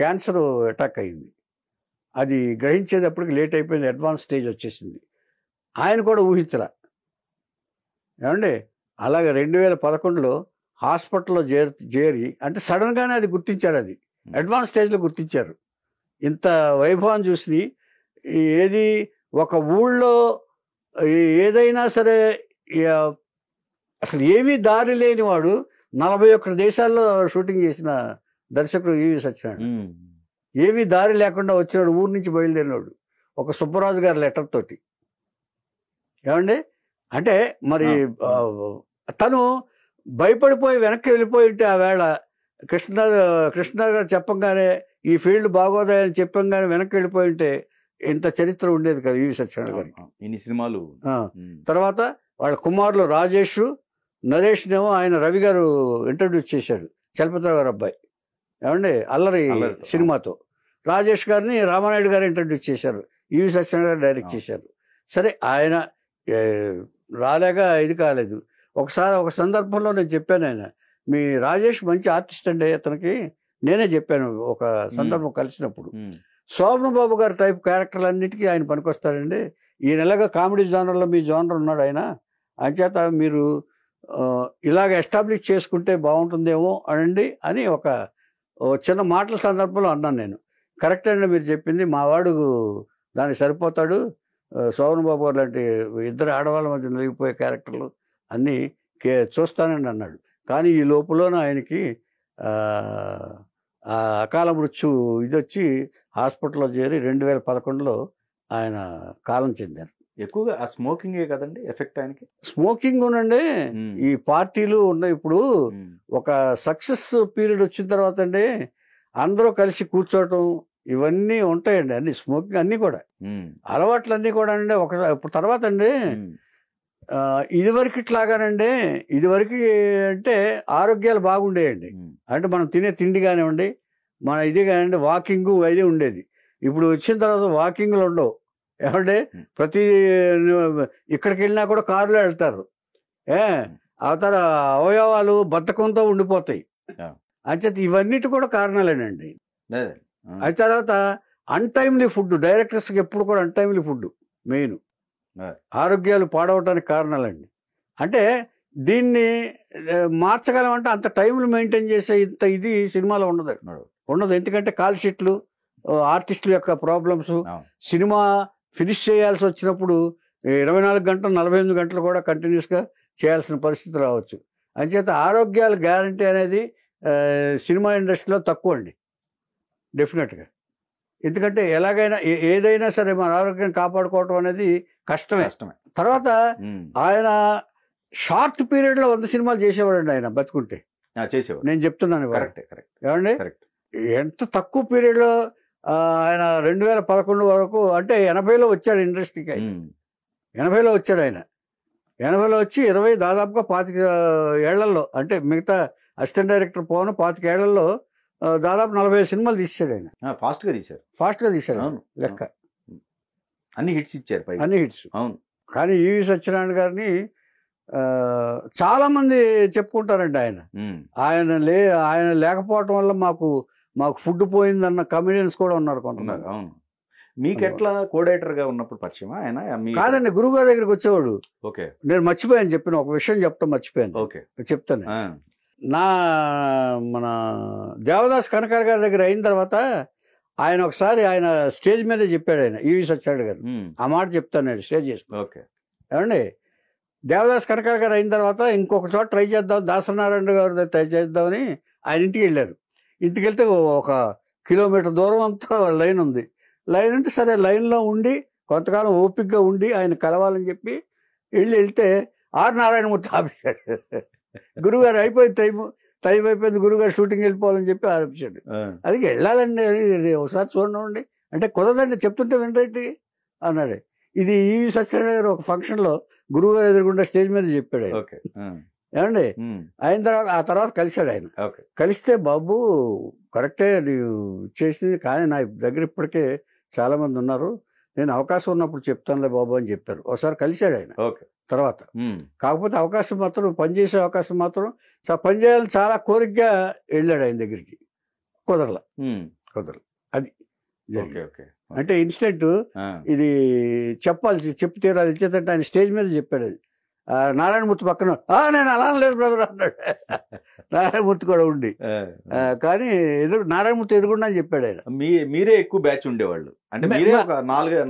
క్యాన్సర్ అటాక్ అయింది. అది గ్రహించేటప్పటికి లేట్ అయిపోయింది, అడ్వాన్స్ స్టేజ్ వచ్చేసింది. ఆయన కూడా ఊహించరా. ఏమండి అలాగే 2011లో హాస్పిటల్లో చేరి అంటే సడన్గానే అది గుర్తించారు, అది అడ్వాన్స్ స్టేజ్లో గుర్తించారు. ఇంత వైభవం చూసి ఏది ఒక ఊళ్ళో ఏదైనా సరే అసలు ఏమీ దారి లేనివాడు 41 దేశాల్లో షూటింగ్ చేసిన దర్శకుడు ఈవి సత్యనారాయణ. ఏమీ దారి లేకుండా వచ్చినాడు, ఊరు నుంచి బయలుదేరినాడు ఒక సుబ్బరాజు గారి లెటర్ తోటి. ఏమండి అంటే మరి తను భయపడిపోయి వెనక్కి వెళ్ళిపోయి ఉంటే ఆ వేళ కృష్ణ గారు చెప్పంగానే ఈ ఫీల్డ్ బాగోదని చెప్పంగానే వెనక్కి వెళ్ళిపోయి ఉంటే ఇంత చరిత్ర ఉండేది కదా ఈవి సత్యనారాయణ గారికి. ఇన్ని సినిమాలు. తర్వాత వాళ్ళ కుమారులు రాజేష్, నరేష్నేమో ఆయన రవి గారు ఇంట్రడ్యూస్ చేశాడు, చలపతిరావు గారు అబ్బాయి. ఏమండి అల్లరి సినిమాతో. రాజేష్ గారిని రామానాయుడు గారు ఇంట్రడ్యూస్ చేశారు, ఈవి సత్యనారాయణ గారు డైరెక్ట్ చేశారు. సరే ఆయన రాలేక ఇది కాలేదు. ఒకసారి ఒక సందర్భంలో నేను చెప్పాను, ఆయన మీ రాజేష్ మంచి ఆర్టిస్ట్ అండి అతనికి, నేనే చెప్పాను ఒక సందర్భం కలిసినప్పుడు. శోభన్ బాబు గారి టైప్ క్యారెక్టర్లు అన్నిటికీ ఆయన పనికొస్తాడండి, ఈ నెలగా కామెడీ జోనర్లో మీ జోనర్ ఉన్నాడు ఆయన, అంచేత మీరు ఇలాగ ఎస్టాబ్లిష్ చేసుకుంటే బాగుంటుందేమో అనండి అని ఒక చిన్న మాటల సందర్భంలో అన్నాను నేను. కరెక్ట్ అండి మీరు చెప్పింది, మా వాడు దానికి సరిపోతాడు, శోభన్ బాబు గారు లాంటి ఇద్దరు ఆడవాళ్ళ మధ్య నలిగిపోయే క్యారెక్టర్లు అన్నీ చూస్తానని అన్నాడు. కానీ ఈ లోపలన ఆయనకి అకాల మృత్యు ఇది వచ్చి హాస్పిటల్లో చేరి 2011లో ఆయన కాలం చెందారు. ఎక్కువగా ఆ స్మోకింగే కదండి ఎఫెక్ట్ ఆయనకి. స్మోకింగ్ ఉనండి, ఈ పార్టీలు ఉన్నాయి. ఇప్పుడు ఒక సక్సెస్ పీరియడ్ వచ్చిన తర్వాత అండి అందరూ కలిసి కూర్చోవటం ఇవన్నీ ఉంటాయండి, అన్ని స్మోకింగ్ అన్ని కూడా అలవాట్లు అన్నీ కూడా అండి. ఇప్పుడు తర్వాత అండి ఇదివరకు ఇట్లాగానండి, ఇదివరకు అంటే ఆరోగ్యాలు బాగుండేయండి, అంటే మనం తినే తిండి కానివ్వండి, మన ఇది కానివ్వండి, వాకింగ్ అది ఉండేది. ఇప్పుడు వచ్చిన తర్వాత వాకింగ్లు ఉండవు. ఏమంటే ప్రతి ఇక్కడికి వెళ్ళినా కూడా కారులో వెళ్తారు, అవతల అవయవాలు బద్ధకంతో ఉండిపోతాయి. అంచేత ఇవన్నిటి కూడా కారణాలేనండి. అది తర్వాత అన్టైమ్లీ ఫుడ్, డైరెక్టర్స్కి ఎప్పుడు కూడా అన్టైమ్లీ ఫుడ్ మెయిన్ ఆరోగ్యాలు పాడవటానికి కారణాలండి. అంటే దీన్ని మార్చగలమంటే అంత టైంలు మెయింటైన్ చేసే ఇంత ఇది సినిమాలో ఉండదు. ఎందుకంటే కాల్ షీట్లు, ఆర్టిస్టుల యొక్క ప్రాబ్లమ్స్, సినిమా ఫినిష్ చేయాల్సి వచ్చినప్పుడు 24 గంటలు 48 గంటలు కూడా కంటిన్యూస్గా చేయాల్సిన పరిస్థితి రావచ్చు. అంచేత ఆరోగ్యాల గ్యారంటీ అనేది సినిమా ఇండస్ట్రీలో తక్కువ అండి డెఫినెట్గా. ఎందుకంటే ఎలాగైనా ఏదైనా సరే మన ఆరోగ్యం కాపాడుకోవటం అనేది కష్టమే. తర్వాత ఆయన షార్ట్ పీరియడ్లో 100 సినిమాలు చేసేవాడండి ఆయన బతుకుంటే. నేను చెప్తున్నాను ఏమండి, ఎంత తక్కువ పీరియడ్లో ఆయన 2011 వరకు, అంటే 80లో వచ్చాడు ఇండస్ట్రీకి. 80లో వచ్చాడు ఆయన. 80లో వచ్చి దాదాపుగా 25 ఏళ్లలో, అంటే మిగతా అసిస్టెంట్ డైరెక్టర్ పోను 25 ఏళ్లలో దాదాపు 45 సినిమాలు తీసాడు ఆయన. ఫాస్ట్గా తీశారు లెక్క. అన్ని హిట్స్ ఇచ్చారు, అన్ని హిట్స్. అవును. కానీ ఈవి సత్యనారాయణ గారిని చాలా మంది చెప్పుకుంటారండి, ఆయన లేకపోవటం వల్ల మాకు ఫుడ్ పోయిందన్న కమెడియన్స్ కూడా ఉన్నారు కొంతమంది. అవును. మీకు ఎట్లా కోడైటర్ గా ఉన్నప్పుడు పరిచయం ఆయన? కాదండి, గురువు గారి దగ్గరికి వచ్చేవాడు. నేను మర్చిపోయాను చెప్పిన ఒక విషయం చెప్పడం మర్చిపోయాను, చెప్తాను. మన దేవదాస్ కనకార్ గారి దగ్గర అయిన తర్వాత ఆయన ఒకసారి ఆయన స్టేజ్ మీదే చెప్పాడు, ఆయన ఈవి సత్యనారాయణ గారు ఆ మాట చెప్తాను నేను స్టేజ్ చేసుకుని. ఏమండి దేవదాస్ కనకార్ గారు అయిన తర్వాత ఇంకొక చోట ట్రై చేద్దాం, దాసనారాయణ గారు ట్రై చేద్దామని ఆయన ఇంటికి వెళ్ళారు. ఇంటికి వెళ్తే 1 కిలోమీటర్ దూరం అంతా లైన్ ఉంది. లైన్ అంటే సరే లైన్లో ఉండి కొంతకాలం ఓపికగా ఉండి ఆయన కలవాలని చెప్పి వెళ్తే ఆర్ నారాయణమూర్తి ఆపించాడు. గురుగారు అయిపోయింది, టైం అయిపోయింది, గురుగారు షూటింగ్ వెళ్ళిపోవాలని చెప్పి ఆపించాడు. అది వెళ్ళాలండి, ఒకసారి చూడండి అంటే కుదరదండి, చెప్తుంటే వినరేంటి అన్నాడు. ఇది ఈవి సత్యనారాయణ గారు ఒక ఫంక్షన్లో గురువుగారు ఎదురుగుండా స్టేజ్ మీద చెప్పాడు ఆయన. ఏమండి అయిన తర్వాత ఆ తర్వాత కలిశాడు ఆయన. కలిస్తే బాబు కరెక్టే నీవు చేసింది, కానీ నా దగ్గర ఇప్పటికే చాలా మంది ఉన్నారు, నేను అవకాశం ఉన్నప్పుడు చెప్తానులే బాబు అని చెప్పారు. ఒకసారి కలిశాడు ఆయన తర్వాత. కాకపోతే అవకాశం మాత్రం, పనిచేసే అవకాశం మాత్రం పనిచేయాలని చాలా కోరికగా వెళ్ళాడు ఆయన దగ్గరికి, కుదరల. అది అంటే ఇన్సిడెంట్ ఇది చెప్పాలి, చెప్పు తీరాలి ఇచ్చేదంటే ఆయన స్టేజ్ మీద చెప్పాడు. అది నారాయణమూర్తి పక్కన నేను అలా లేదు బ్రదర్ అన్నాడు. నారాయణమూర్తి కూడా ఉండి కానీ నారాయణమూర్తి ఎదురుగుండా అని చెప్పాడు ఆయన. మీరే ఎక్కువ బ్యాచ్ ఉండేవాళ్ళు అంటే మీరే ఒక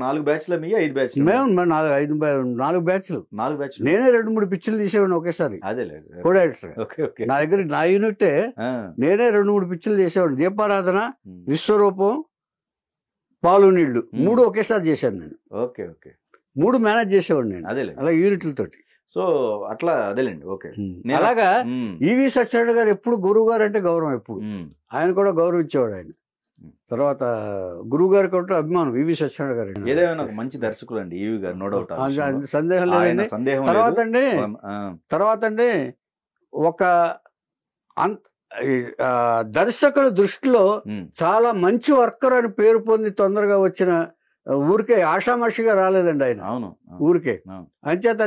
నాలుగు బ్యాచ్ల మీ 5 బ్యాచ్ మేము 4 బ్యాచ్లు నేనే 2-3 పిక్చర్లు తీసేవాడిని ఒకేసారి కో డైరెక్టర్. నా దగ్గర నా యూనిట్టే నేనే 2-3 పిక్చర్లు చేసేవాడిని. దీపారాధన, విశ్వరూపం, పాలు నీళ్లు 3 ఒకేసారి చేశాను నేను. 3 మేనేజ్ చేసేవాడిని నేను అలా యూనిట్లతోటి. సో అట్లా అదేలేండి. ఓకే అలాగా ఈవి సత్యనారాయణ గారు ఎప్పుడు గురువు గారు అంటే గౌరవం, ఎప్పుడు ఆయన కూడా గౌరవించేవాడు ఆయన. తర్వాత గురువు గారి కంటే అభిమానం ఈవి సత్యనారాయణ గారు. ఏదైనా మంచి దర్శకులు అండి ఈవి గారు, నో డౌట్, సందేహం లేదండి. తర్వాత అండి ఒక దర్శకుల దృష్టిలో చాలా మంచి వర్కర్ అని పేరు పొంది తొందరగా వచ్చిన, ఊరికే ఆషామాషిగా రాలేదండి ఆయన ఊరికే. అంచేత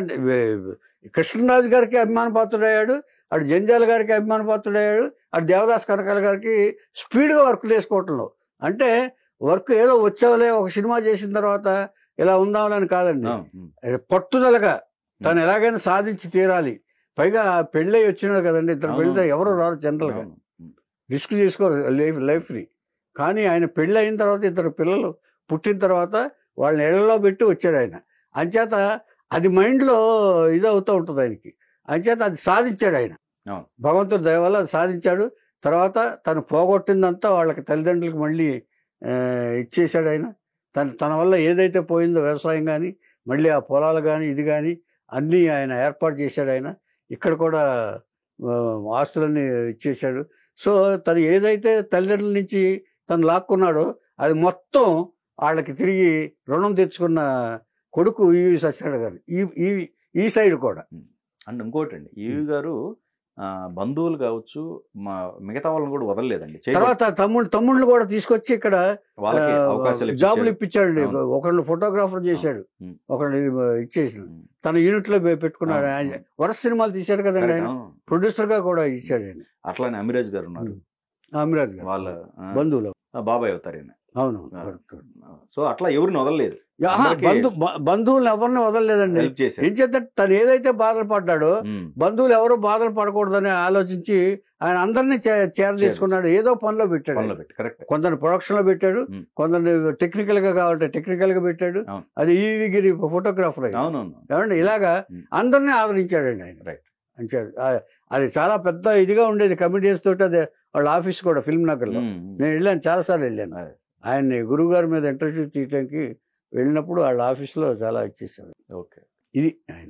కృష్ణరాజు గారికి అభిమాన పాత్రుడయ్యాడు, అటు జంజాల గారికి అభిమాన పాత్రుడయ్యాడు, అటు దేవదాస్ కనకాల గారికి స్పీడ్గా వర్క్ చేసుకోవటంలో. అంటే వర్క్ ఏదో వచ్చావులే ఒక సినిమా చేసిన తర్వాత ఇలా ఉందామని కాదండి, పట్టుదలగా తను ఎలాగైనా సాధించి తీరాలి. పైగా పెళ్ళై వచ్చినాడు కదండి, ఇద్దరు పెళ్ళి ఎవరు రారు జనరల్గా, రిస్క్ చేసుకోరు లైఫ్ని. కానీ ఆయన పెళ్ళి అయిన తర్వాత 2 పిల్లలు పుట్టిన తర్వాత వాళ్ళని ఇళ్లలో పెట్టి వచ్చాడు ఆయన. అంచేత అది మైండ్లో ఇదవుతూ ఉంటుంది ఆయనకి. అంచేత అది సాధించాడు ఆయన, భగవంతుడి దయ వల్ల అది సాధించాడు. తర్వాత తను పోగొట్టిందంతా వాళ్ళకి తల్లిదండ్రులకు మళ్ళీ ఇచ్చేశాడు ఆయన. తన వల్ల ఏదైతే పోయిందో వ్యవసాయం కానీ మళ్ళీ ఆ పొలాలు కానీ ఇది కానీ అన్నీ ఆయన ఏర్పాటు చేశాడు ఆయన. ఇక్కడ కూడా ఆస్తులన్నీ ఇచ్చేశాడు. సో తను ఏదైతే తల్లిదండ్రుల నుంచి తను లాక్కున్నాడో అది మొత్తం వాళ్ళకి తిరిగి రుణం తెచ్చుకున్న కొడుకు ఈవి సత్యనారాయణ గారు. ఈ సైడ్ కూడా. అండ్ ఇంకోటి అండి, ఈవి గారు బంధువులు కావచ్చు మిగతా వాళ్ళని కూడా వదలలేదండి. తర్వాత తమ్ముళ్ళు కూడా తీసుకొచ్చి ఇక్కడ జాబులు ఇప్పించాడు. ఒకళ్ళు ఫోటోగ్రాఫర్ చేశాడు, ఒకళ్ళు ఇచ్చేసాడు, తన యూనిట్ లో పెట్టుకున్నాడు. వరుస సినిమాలు తీశాడు కదండి ఆయన, ప్రొడ్యూసర్ గా కూడా ఇచ్చాడు ఆయన. అట్లానే అమిరాజ్ గారు ఉన్నారు, అమిరాజ్ గారు వాళ్ళ బంధువులు బాబాయ్ అవుతారు ఆయన. అవును. సో అట్లా ఎవరిని వదలలేదు, బంధువులు ఎవరిని వదలలేదండి. ఏం చేద్దాం, తను ఏదైతే బాధలు పడ్డాడో బంధువులు ఎవరు బాధలు పడకూడదని ఆలోచించి ఆయన అందరినీ చేరదీసుకున్నాడు. ఏదో పనిలో పెట్టాడు, కొందరు ప్రొడక్షన్ లో పెట్టాడు, కొందరు టెక్నికల్ గా కావాలంటే టెక్నికల్ గా పెట్టాడు. అది ఈవిగిరి ఫోటోగ్రాఫర్ ఏమండి, ఇలాగా అందరినీ ఆదరించాడండి ఆయన. అది చాలా పెద్ద ఇదిగా ఉండేది కమిటీస్ తోటి. అదే వాళ్ళ ఆఫీస్ కూడా ఫిల్మ్ నగర్ లో నేను వెళ్ళాను, చాలాసార్లు వెళ్ళాను. ఆయన్ని గురువు గారి మీద ఇంటర్వ్యూ తీయడానికి వెళ్ళినప్పుడు వాళ్ళ ఆఫీస్లో చాలా ఇచ్చేసాడు. ఇది ఆయన.